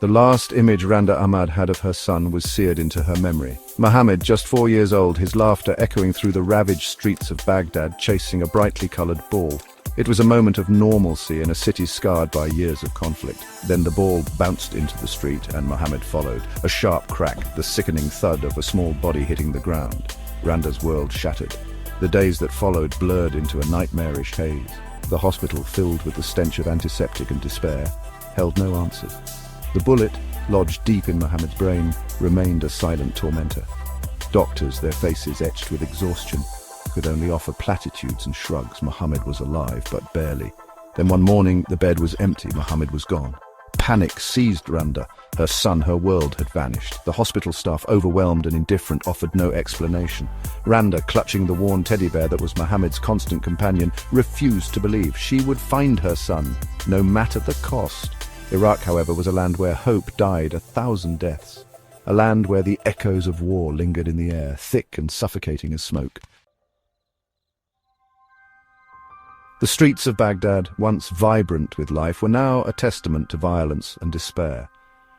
The last image Randa Ahmad had of her son was seared into her memory. Mohammed, just 4 years old, his laughter echoing through the ravaged streets of Baghdad, chasing a brightly colored ball. It was a moment of normalcy in a city scarred by years of conflict. Then the ball bounced into the street and Mohammed followed. A sharp crack, the sickening thud of a small body hitting the ground. Randa's world shattered. The days that followed blurred into a nightmarish haze. The hospital, filled with the stench of antiseptic and despair, held no answers. The bullet, lodged deep in Mohammed's brain, remained a silent tormentor. Doctors, their faces etched with exhaustion, could only offer platitudes and shrugs. Mohammed was alive, but barely. Then one morning, the bed was empty. Mohammed was gone. Panic seized Randa. Her son, her world had vanished. The hospital staff, overwhelmed and indifferent, offered no explanation. Randa, clutching the worn teddy bear that was Mohammed's constant companion, refused to believe she would find her son, no matter the cost. Iraq, however, was a land where hope died 1,000 deaths. A land where the echoes of war lingered in the air, thick and suffocating as smoke. The streets of Baghdad, once vibrant with life, were now a testament to violence and despair.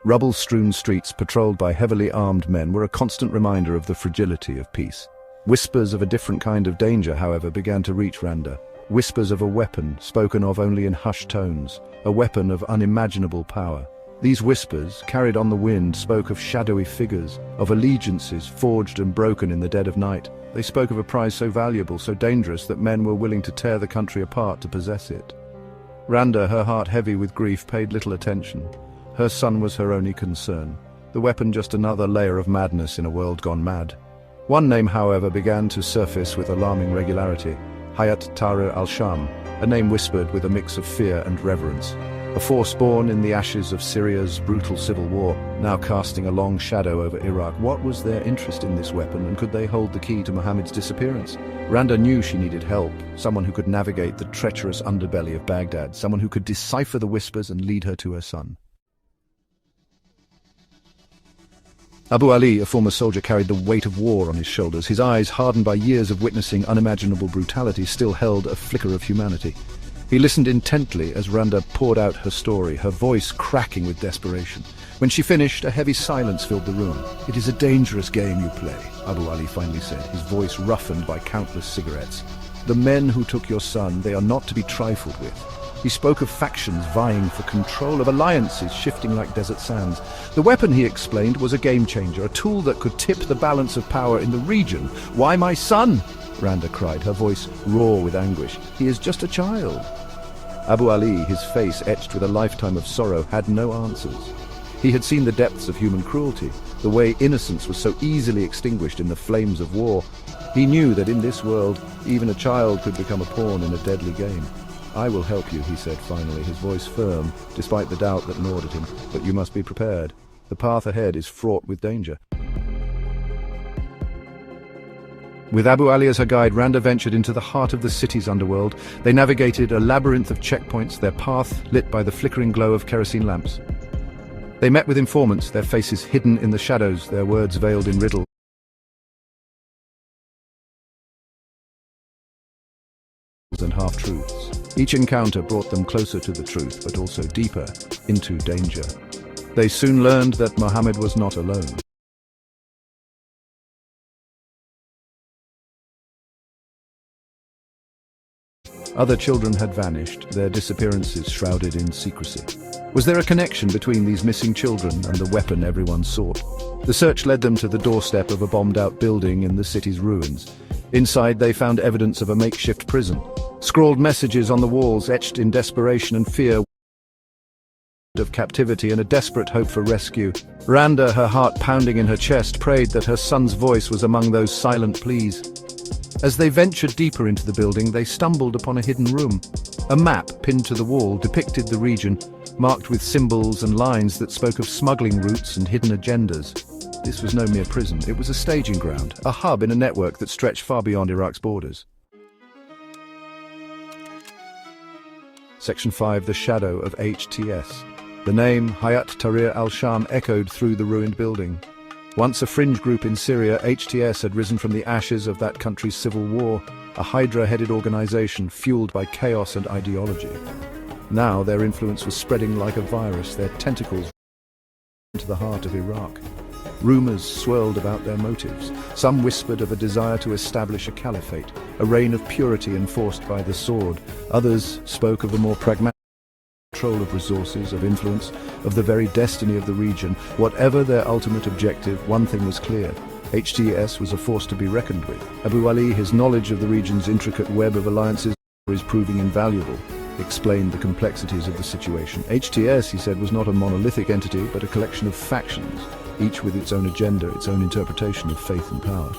Rubble-strewn streets patrolled by heavily armed men were a constant reminder of the fragility of peace. Whispers of a different kind of danger, however, began to reach Randa. Whispers of a weapon, spoken of only in hushed tones, a weapon of unimaginable power. These whispers, carried on the wind, spoke of shadowy figures, of allegiances forged and broken in the dead of night. They spoke of a prize so valuable, so dangerous, that men were willing to tear the country apart to possess it. Randa, her heart heavy with grief, paid little attention. Her son was her only concern. The weapon just another layer of madness in a world gone mad. One name, however, began to surface with alarming regularity. Hayat Tahrir al-Sham, a name whispered with a mix of fear and reverence. A force born in the ashes of Syria's brutal civil war, now casting a long shadow over Iraq. What was their interest in this weapon, and could they hold the key to Mohammed's disappearance? Randa knew she needed help, someone who could navigate the treacherous underbelly of Baghdad, someone who could decipher the whispers and lead her to her son. Abu Ali, a former soldier, carried the weight of war on his shoulders. His eyes, hardened by years of witnessing unimaginable brutality, still held a flicker of humanity. He listened intently as Randa poured out her story, her voice cracking with desperation. When she finished, a heavy silence filled the room. "It is a dangerous game you play," Abu Ali finally said, his voice roughened by countless cigarettes. "The men who took your son, they are not to be trifled with." He spoke of factions vying for control, of alliances shifting like desert sands. The weapon, he explained, was a game-changer, a tool that could tip the balance of power in the region. "Why my son?" Randa cried, her voice raw with anguish. "He is just a child." Abu Ali, his face etched with a lifetime of sorrow, had no answers. He had seen the depths of human cruelty, the way innocence was so easily extinguished in the flames of war. He knew that in this world, even a child could become a pawn in a deadly game. "I will help you," he said finally, his voice firm, despite the doubt that gnawed at him. "But you must be prepared. The path ahead is fraught with danger." With Abu Ali as her guide, Randa ventured into the heart of the city's underworld. They navigated a labyrinth of checkpoints, their path lit by the flickering glow of kerosene lamps. They met with informants, their faces hidden in the shadows, their words veiled in riddle and half-truths. Each encounter brought them closer to the truth, but also deeper into danger. They soon learned that Mohammed was not alone. Other children had vanished, their disappearances shrouded in secrecy. Was there a connection between these missing children and the weapon everyone sought? The search led them to the doorstep of a bombed-out building in the city's ruins. Inside, they found evidence of a makeshift prison. Scrawled messages on the walls, etched in desperation and fear of captivity and a desperate hope for rescue. Randa, her heart pounding in her chest, prayed that her son's voice was among those silent pleas. As they ventured deeper into the building, they stumbled upon a hidden room. A map pinned to the wall depicted the region, marked with symbols and lines that spoke of smuggling routes and hidden agendas. This was no mere prison, it was a staging ground, a hub in a network that stretched far beyond Iraq's borders. Section 5, The Shadow of HTS. The name Hayat Tahrir al-Sham echoed through the ruined building. Once a fringe group in Syria, HTS had risen from the ashes of that country's civil war, a Hydra-headed organization fueled by chaos and ideology. Now their influence was spreading like a virus, their tentacles into the heart of Iraq. Rumors swirled about their motives. Some whispered of a desire to establish a caliphate, a reign of purity enforced by the sword. Others spoke of a more pragmatic control of resources, of influence, of the very destiny of the region. Whatever their ultimate objective, one thing was clear. HTS was a force to be reckoned with. Abu Ali, his knowledge of the region's intricate web of alliances is proving invaluable, explained the complexities of the situation. HTS, he said, was not a monolithic entity, but a collection of factions, each with its own agenda, its own interpretation of faith and power.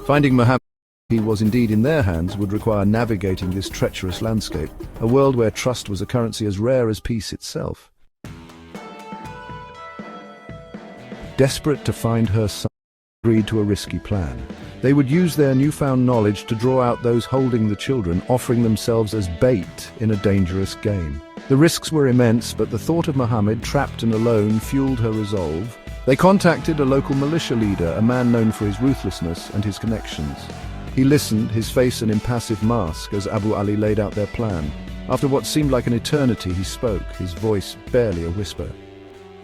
Finding Muhammad, he was indeed in their hands, would require navigating this treacherous landscape, a world where trust was a currency as rare as peace itself. Desperate to find her son, agreed to a risky plan. They would use their newfound knowledge to draw out those holding the children, offering themselves as bait in a dangerous game. The risks were immense, but the thought of Muhammad, trapped and alone, fueled her resolve. They contacted a local militia leader, a man known for his ruthlessness and his connections. He listened, his face an impassive mask, as Abu Ali laid out their plan. After what seemed like an eternity, he spoke, his voice barely a whisper.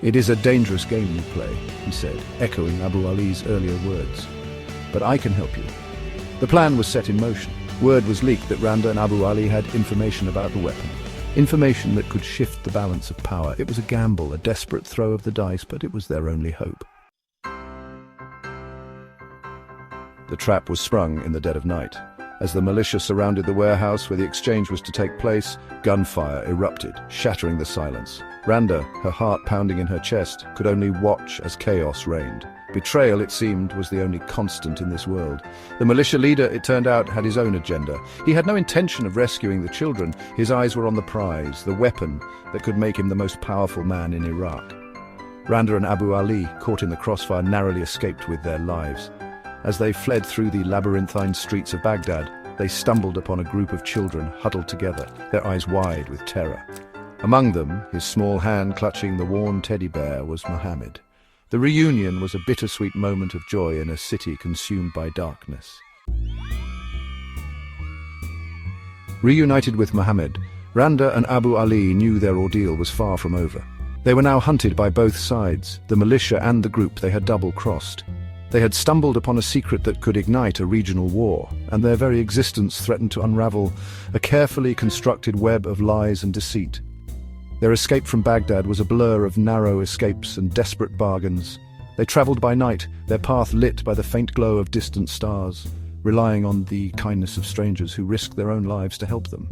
"It is a dangerous game you play," he said, echoing Abu Ali's earlier words. "But I can help you." The plan was set in motion. Word was leaked that Randa and Abu Ali had information about the weapon. Information that could shift the balance of power. It was a gamble, a desperate throw of the dice, but it was their only hope. The trap was sprung in the dead of night. As the militia surrounded the warehouse where the exchange was to take place, gunfire erupted, shattering the silence. Randa, her heart pounding in her chest, could only watch as chaos reigned. Betrayal, it seemed, was the only constant in this world. The militia leader, it turned out, had his own agenda. He had no intention of rescuing the children. His eyes were on the prize, the weapon that could make him the most powerful man in Iraq. Randa and Abu Ali, caught in the crossfire, narrowly escaped with their lives. As they fled through the labyrinthine streets of Baghdad, they stumbled upon a group of children huddled together, their eyes wide with terror. Among them, his small hand clutching the worn teddy bear, was Muhammad. The reunion was a bittersweet moment of joy in a city consumed by darkness. Reunited with Muhammad, Randa and Abu Ali knew their ordeal was far from over. They were now hunted by both sides, the militia and the group they had double-crossed. They had stumbled upon a secret that could ignite a regional war, and their very existence threatened to unravel a carefully constructed web of lies and deceit. Their escape from Baghdad was a blur of narrow escapes and desperate bargains. They traveled by night, their path lit by the faint glow of distant stars, relying on the kindness of strangers who risked their own lives to help them.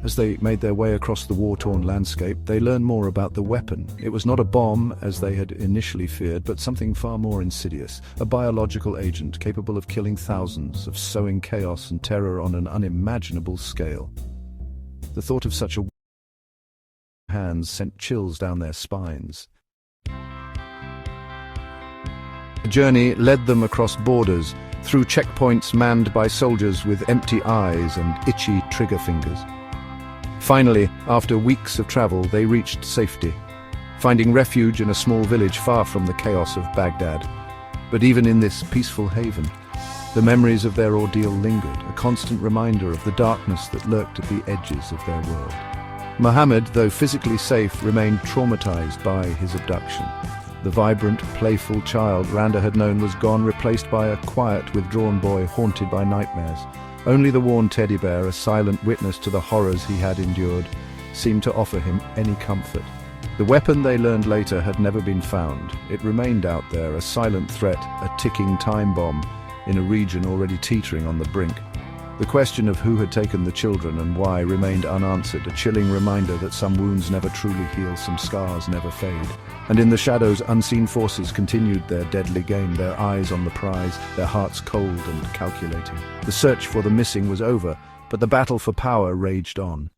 As they made their way across the war-torn landscape, they learned more about the weapon. It was not a bomb, as they had initially feared, but something far more insidious, a biological agent capable of killing thousands, of sowing chaos and terror on an unimaginable scale. The thought of such a hands sent chills down their spines. The journey led them across borders, through checkpoints manned by soldiers with empty eyes and itchy trigger fingers. Finally, after weeks of travel, they reached safety, finding refuge in a small village far from the chaos of Baghdad. But even in this peaceful haven, the memories of their ordeal lingered, a constant reminder of the darkness that lurked at the edges of their world. Muhammad, though physically safe, remained traumatized by his abduction. The vibrant, playful child Randa had known was gone, replaced by a quiet, withdrawn boy haunted by nightmares. Only the worn teddy bear, a silent witness to the horrors he had endured, seemed to offer him any comfort. The weapon, they learned later, had never been found. It remained out there, a silent threat, a ticking time bomb, in a region already teetering on the brink. The question of who had taken the children and why remained unanswered, a chilling reminder that some wounds never truly heal, some scars never fade. And in the shadows, unseen forces continued their deadly game, their eyes on the prize, their hearts cold and calculating. The search for the missing was over, but the battle for power raged on.